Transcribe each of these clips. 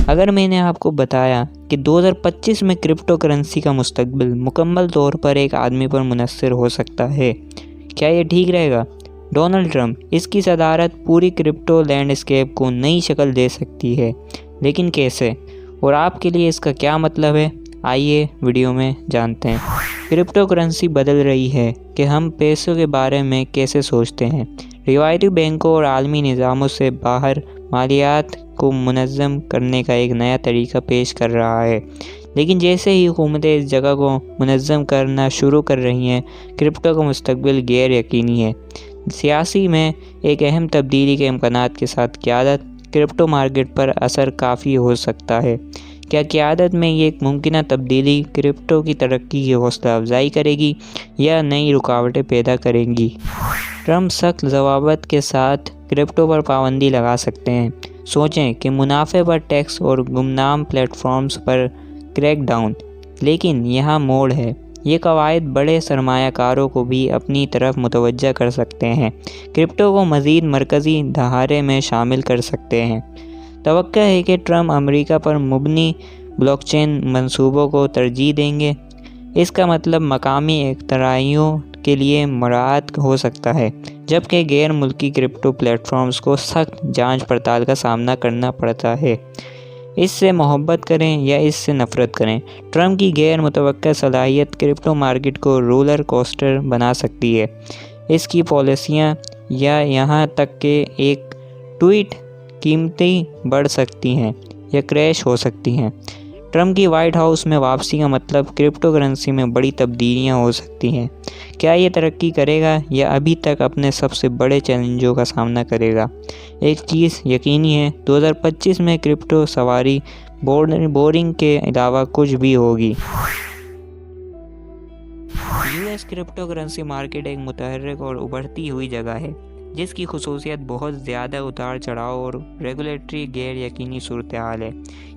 اگر میں نے آپ کو بتایا کہ 2025 میں کرپٹو کرنسی کا مستقبل مکمل طور پر ایک آدمی پر منحصر ہو سکتا ہے، کیا یہ ٹھیک رہے گا؟ ڈونلڈ ٹرمپ، اس کی صدارت پوری کرپٹو لینڈسکیپ کو نئی شکل دے سکتی ہے، لیکن کیسے؟ اور آپ کے لیے اس کا کیا مطلب ہے؟ آئیے ویڈیو میں جانتے ہیں۔ کرپٹو کرنسی بدل رہی ہے کہ ہم پیسوں کے بارے میں کیسے سوچتے ہیں۔ روایتی بینکوں اور عالمی نظاموں سے باہر مالیات کو منظم کرنے کا ایک نیا طریقہ پیش کر رہا ہے، لیکن جیسے ہی حکومتیں اس جگہ کو منظم کرنا شروع کر رہی ہیں، کرپٹو کا مستقبل غیر یقینی ہے۔ سیاسی میں ایک اہم تبدیلی کے امکانات کے ساتھ قیادت کرپٹو مارکیٹ پر اثر کافی ہو سکتا ہے۔ کیا قیادت میں یہ ایک ممکنہ تبدیلی کرپٹو کی ترقی کی حوصلہ افزائی کرے گی یا نئی رکاوٹیں پیدا کرے گی؟ ٹرمپ سخت ضوابط کے ساتھ کرپٹو پر پابندی لگا سکتے ہیں۔ سوچیں کہ منافع پر ٹیکس اور گمنام پلیٹ فارمز پر کریک ڈاؤن، لیکن یہاں موڑ ہے۔ یہ قواعد بڑے سرمایہ کاروں کو بھی اپنی طرف متوجہ کر سکتے ہیں، کرپٹو کو مزید مرکزی دھارے میں شامل کر سکتے ہیں۔ توقع ہے کہ ٹرمپ امریکہ پر مبنی بلاک چین منصوبوں کو ترجیح دیں گے۔ اس کا مطلب مقامی اختراعیوں کے لیے مراعات ہو سکتا ہے، جبکہ غیر ملکی کرپٹو پلیٹ فارمز کو سخت جانچ پڑتال کا سامنا کرنا پڑتا ہے۔ اس سے محبت کریں یا اس سے نفرت کریں، ٹرمپ کی غیر متوقع صلاحیت کرپٹو مارکیٹ کو رولر کوسٹر بنا سکتی ہے۔ اس کی پالیسیاں یا یہاں تک کہ ایک ٹویٹ قیمتیں بڑھ سکتی ہیں یا کریش ہو سکتی ہیں۔ ٹرمپ کی وائٹ ہاؤس میں واپسی کا مطلب کرپٹو کرنسی میں بڑی تبدیلیاں ہو سکتی ہیں۔ کیا یہ ترقی کرے گا یا ابھی تک اپنے سب سے بڑے چیلنجوں کا سامنا کرے گا؟ ایک چیز یقینی ہے، 2025 میں کرپٹو سواری بورنگ کے علاوہ کچھ بھی ہوگی۔ US کرپٹو کرنسی مارکیٹ ایک متحرک اور ابھرتی ہوئی جگہ ہے، جس کی خصوصیت بہت زیادہ اتار چڑھاؤ اور ریگولیٹری غیر یقینی صورتحال ہے۔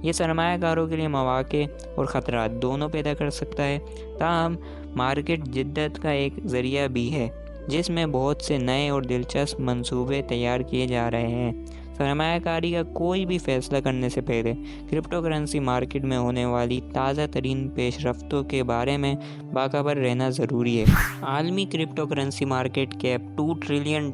یہ سرمایہ کاروں کے لیے مواقع اور خطرات دونوں پیدا کر سکتا ہے، تاہم مارکیٹ جدت کا ایک ذریعہ بھی ہے جس میں بہت سے نئے اور دلچسپ منصوبے تیار کیے جا رہے ہیں۔ سرمایہ کاری کا کوئی بھی فیصلہ کرنے سے پہلے کرپٹو کرنسی مارکیٹ میں ہونے والی تازہ ترین پیش رفتوں کے بارے میں باخبر رہنا ضروری ہے۔ عالمی crypto currency market cap $2 trillion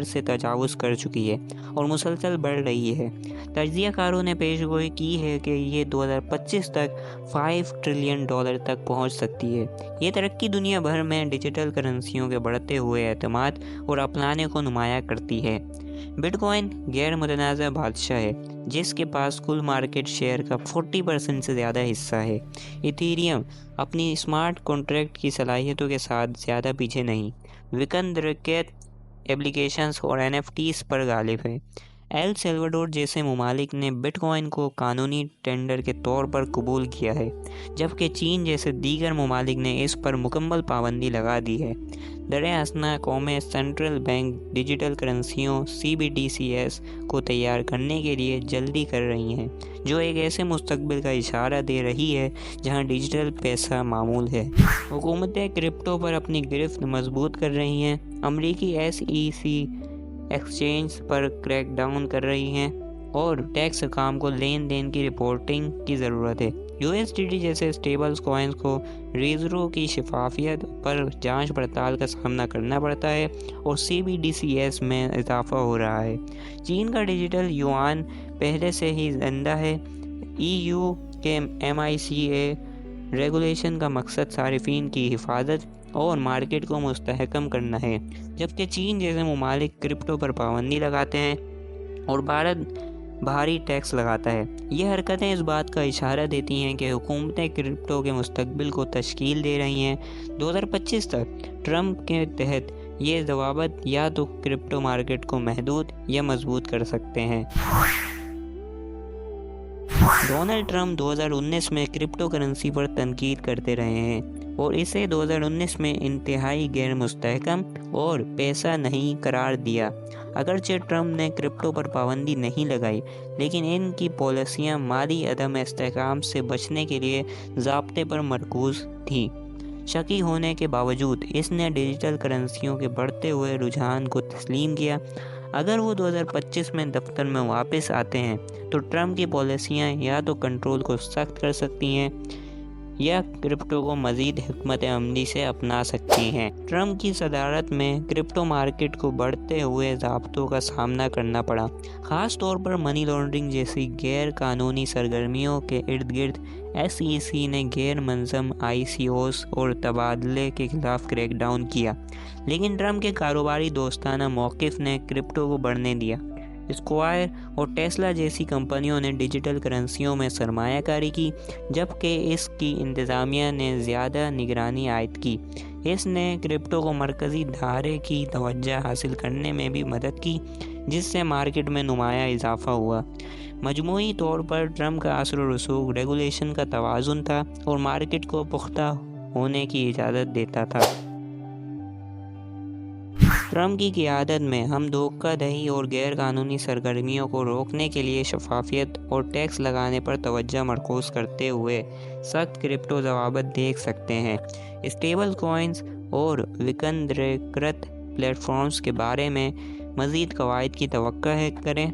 سے تجاوز کر چکی ہے اور مسلسل بڑھ رہی ہے۔ تجزیہ کاروں نے پیش گوئی کی ہے کہ یہ 2025 تک $5 ٹریلین تک پہنچ سکتی ہے۔ یہ ترقی دنیا بھر میں ڈیجیٹل کرنسیوں کے بڑھتے ہوئے اعتماد اور اپنانے کو نمایاں کرتی ہے۔ بٹ کوائن غیر متنازع بادشاہ ہے، جس کے پاس کل مارکیٹ شیئر کا 40% سے زیادہ حصہ ہے۔ ایتھیریم اپنی اسمارٹ کنٹریکٹ کی صلاحیتوں کے ساتھ زیادہ پیچھے نہیں، وکندرکیت ایپلیکیشنز اور NFTs پر غالب ہے۔ ایل سیلوڈور جیسے ممالک نے بٹ کوائن کو قانونی ٹینڈر کے طور پر قبول کیا ہے، جبکہ چین جیسے دیگر ممالک نے اس پر مکمل پابندی لگا دی ہے۔ دریں اثنا قومیں سینٹرل بینک ڈیجیٹل کرنسیوں CBDCs کو تیار کرنے کے لیے جلدی کر رہی ہیں، جو ایک ایسے مستقبل کا اشارہ دے رہی ہے جہاں ڈیجیٹل پیسہ معمول ہے۔ حکومتیں کرپٹو پر اپنی گرفت مضبوط کر رہی ہیں۔ امریکی SEC ایکسچینج پر کریک ڈاؤن کر رہی ہیں اور ٹیکس حکام کو لین دین کی رپورٹنگ کی ضرورت ہے۔ USDT جیسے اسٹیبل کوائنز کو ریزرو کی شفافیت پر جانچ پڑتال کا سامنا کرنا پڑتا ہے اور CBDCs میں اضافہ ہو رہا ہے۔ چین کا ڈیجیٹل یوان پہلے سے ہی زندہ ہے۔ EU کے MiCA ریگولیشن کا مقصد صارفین کی حفاظت اور مارکیٹ کو مستحکم کرنا ہے، جبکہ چین جیسے ممالک کرپٹو پر پابندی لگاتے ہیں اور بھارت بھاری ٹیکس لگاتا ہے۔ یہ حرکتیں اس بات کا اشارہ دیتی ہیں کہ حکومتیں کرپٹو کے مستقبل کو تشکیل دے رہی ہیں۔ 2025 تک ٹرمپ کے تحت یہ ضوابط یا تو کرپٹو مارکیٹ کو محدود یا مضبوط کر سکتے ہیں۔ ڈونلڈ ٹرمپ 2019 میں کرپٹو کرنسی پر تنقید کرتے رہے ہیں اور اسے 2019 میں انتہائی غیر مستحکم اور پیسہ نہیں قرار دیا۔ اگرچہ ٹرمپ نے کرپٹو پر پابندی نہیں لگائی، لیکن ان کی پالیسیاں مالی عدم استحکام سے بچنے کے لیے ضابطے پر مرکوز تھیں۔ شکی ہونے کے باوجود اس نے ڈیجیٹل کرنسیوں کے بڑھتے ہوئے رجحان کو تسلیم کیا۔ اگر وہ 2025 میں دفتر میں واپس آتے ہیں तो ट्रम्प की पॉलिसियाँ या तो कंट्रोल को सख्त कर सकती हैं या क्रिप्टो को मज़ीद हिकमत अमली से अपना सकती हैं। ट्रम्प की सदारत में क्रिप्टो मार्केट को बढ़ते हुए ज़ाब्तों का सामना करना पड़ा, ख़ास तौर पर मनी लॉन्ड्रिंग जैसी गैर कानूनी सरगर्मियों के इर्द गिर्द। SEC ने गैर मंज़म ICOs और तबादले के खिलाफ क्रैकडाउन किया, लेकिन ट्रम्प के कारोबारी दोस्ताना मौक़िफ़ ने क्रिप्टो को बढ़ने दिया। स्क्वायर और टेस्ला जैसी कंपनियों ने डिजिटल करेंसियों में सरमायाकारी की, जबकि इसकी इंतज़ामिया ने ज़्यादा निगरानी आयद की। इसने क्रिप्टो को मरकज़ी धारे की तवज्जो हासिल करने में भी मदद की, जिससे मार्केट में नुमाया इजाफा हुआ। मजमूई तौर पर ट्रम्प का असर और रसूख रेगुलेशन का तवाज़ुन था और मार्केट को पुख्ता होने की इजाज़त देता था। ट्रम्प की क़ियादत में हम धोखाधड़ी और गैर कानूनी सरगर्मियों को रोकने के लिए शफाफियत और टैक्स लगाने पर तवज्जो मरकूज़ करते हुए सख्त क्रिप्टो ज़वाबित देख सकते हैं। स्टेबल कॉइन्स और विकेंद्रीकृत प्लेटफॉर्म्स के बारे में मज़ीद कवायद की तवक्को करें।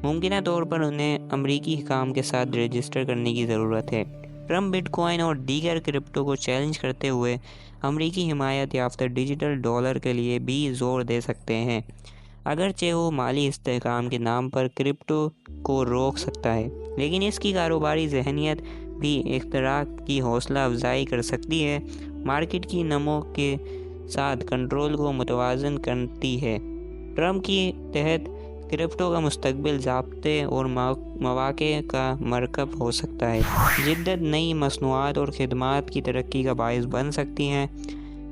मुमकिन तौर पर उन्हें अमरीकी हुकाम के साथ रजिस्टर करने की ज़रूरत है। ट्रम्प बिटकॉइन और दीगर क्रिप्टो को चैलेंज करते हुए अमरीकी हिमायत याफ्ता डिजिटल डॉलर के लिए भी जोर दे सकते हैं, अगरचे वो माली इस्तेहकाम के नाम पर क्रिप्टो को रोक सकता है, लेकिन इसकी कारोबारी जहनियत भी इख्तराक की हौसला अफजाई कर सकती है, मार्केट की नमो के साथ कंट्रोल को मुतवाज़न करती है। ट्रम्प के तहत क्रिप्टो का मुस्तकबिल ज़ाब्ते और मौक़े का मरकब हो सकता है। जिद्दत नई मसनूआत और खिदमात की तरक्की का बाइस बन सकती हैं,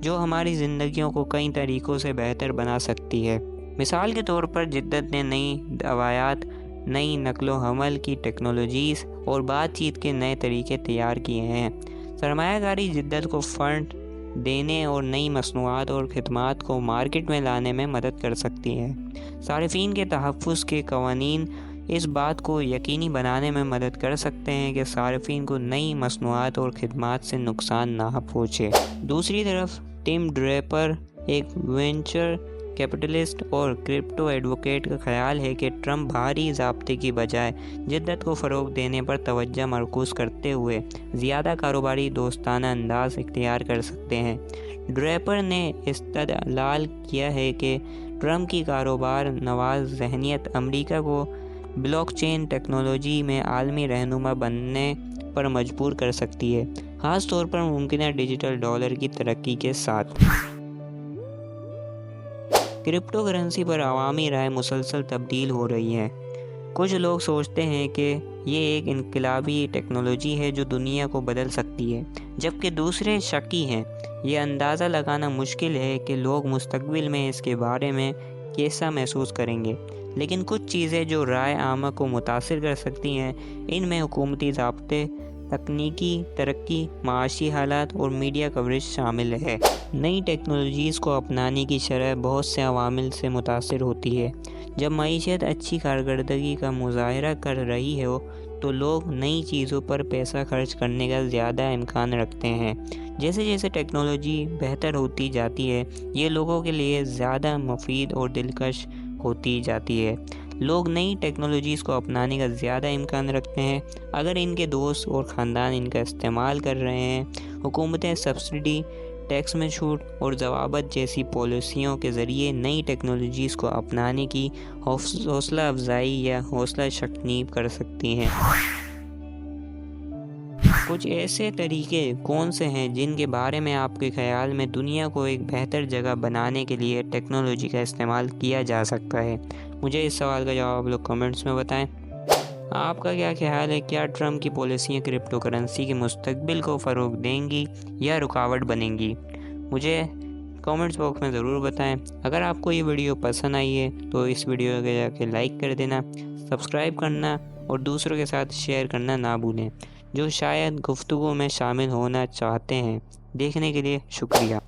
जो हमारी ज़िंदगियों को कई तरीक़ों से बेहतर बना सकती है। मिसाल के तौर पर जिद्दत ने नई दवायात, नई नकलो हमल की टेक्नोलॉजीज़ और बातचीत के नए तरीक़े तैयार किए हैं। सरमायाकारी जिद्दत को फ़ंड देने और नई मसनूआत और खिदमात को मार्केट में लाने में मदद कर सकती है। सारिफीन के तहफ़्फ़ुज़ के क़वानीन इस बात को यकीनी बनाने में मदद कर सकते हैं कि सारिफीन को नई मसनूआत और खिदमात से नुकसान ना पहुँचे। दूसरी तरफ टिम ड्रेपर, एक वेंचर कैपिटलिस्ट और क्रिप्टो एडवोकेट, का ख्याल है कि ट्रम्प भारी ज़ाब्ते की बजाय जिद्दत को फ़रोग़ देने पर तवज्जो मरकूज़ करते हुए ज़्यादा कारोबारी दोस्ताना अंदाज़ इख्तियार कर सकते हैं। ड्रेपर ने इस्तदलाल किया है कि ट्रम्प की कारोबार नवाज़ जहनियत अमरीका को ब्लॉकचेन टेक्नोलॉजी में आलमी रहनुमा बनने पर मजबूर कर सकती है, ख़ास तौर पर मुमकिन डिजिटल डॉलर की तरक्की के साथ। क्रिप्टो करेंसी पर अवामी राय मुसलसल तब्दील हो रही है। कुछ लोग सोचते हैं कि ये एक इनकलाबी टेक्नोलॉजी है जो दुनिया को बदल सकती है, जबकि दूसरे शकी हैं। ये अंदाज़ा लगाना मुश्किल है कि लोग मुस्तकबिल में इसके बारे में कैसा महसूस करेंगे, लेकिन कुछ चीज़ें जो राय आमा को मुतासिर कर सकती हैं, इनमें हुकूमती ज़ाब्ते, तकनीकी तरक्की, माशी हालात और मीडिया कवरेज शामिल है। नई टेक्नोलॉजीज़ को अपनाने की शरह बहुत से अवामिल से मुतासिर होती है। जब मईशत अच्छी कारकर्दगी का मुज़ाहरा कर रही हो तो लोग नई चीज़ों पर पैसा खर्च करने का ज़्यादा इम्कान रखते हैं। जैसे जैसे टेक्नोलॉजी बेहतर होती जाती है, ये लोगों के लिए ज़्यादा मुफीद और दिलकश होती जाती है। लोग नई टेक्नोलॉजीज़ को अपनाने का ज़्यादा इम्कान रखते हैं अगर इनके दोस्त और ख़ानदान इनका इस्तेमाल कर रहे हैं। हुकूमतें सब्सिडी, टैक्स में छूट और ज़वाबत जैसी पॉलिसियों के ज़रिए नई टेक्नोलॉजीज़ को अपनाने की हौसला अफजाई या हौसला शक्नीब कर सकती हैं। कुछ ऐसे तरीके कौन से हैं जिनके बारे में आपके ख्याल में दुनिया को एक बेहतर जगह बनाने के लिए टेक्नोलॉजी का इस्तेमाल किया जा सकता है? मुझे इस सवाल का जवाब लोग कमेंट्स में बताएं। आपका क्या ख्याल है, क्या ट्रम्प की पॉलिसियाँ क्रिप्टो करेंसी के मुस्तकबिल को फ़रोग़ देंगी या रुकावट बनेंगी? मुझे कमेंट्स बॉक्स में ज़रूर बताएं। अगर आपको ये वीडियो पसंद आई है तो इस वीडियो को जाके लाइक कर देना, सब्सक्राइब करना और दूसरों के साथ शेयर करना ना भूलें, जो शायद गुफ्तगू में शामिल होना चाहते हैं। देखने के लिए शुक्रिया।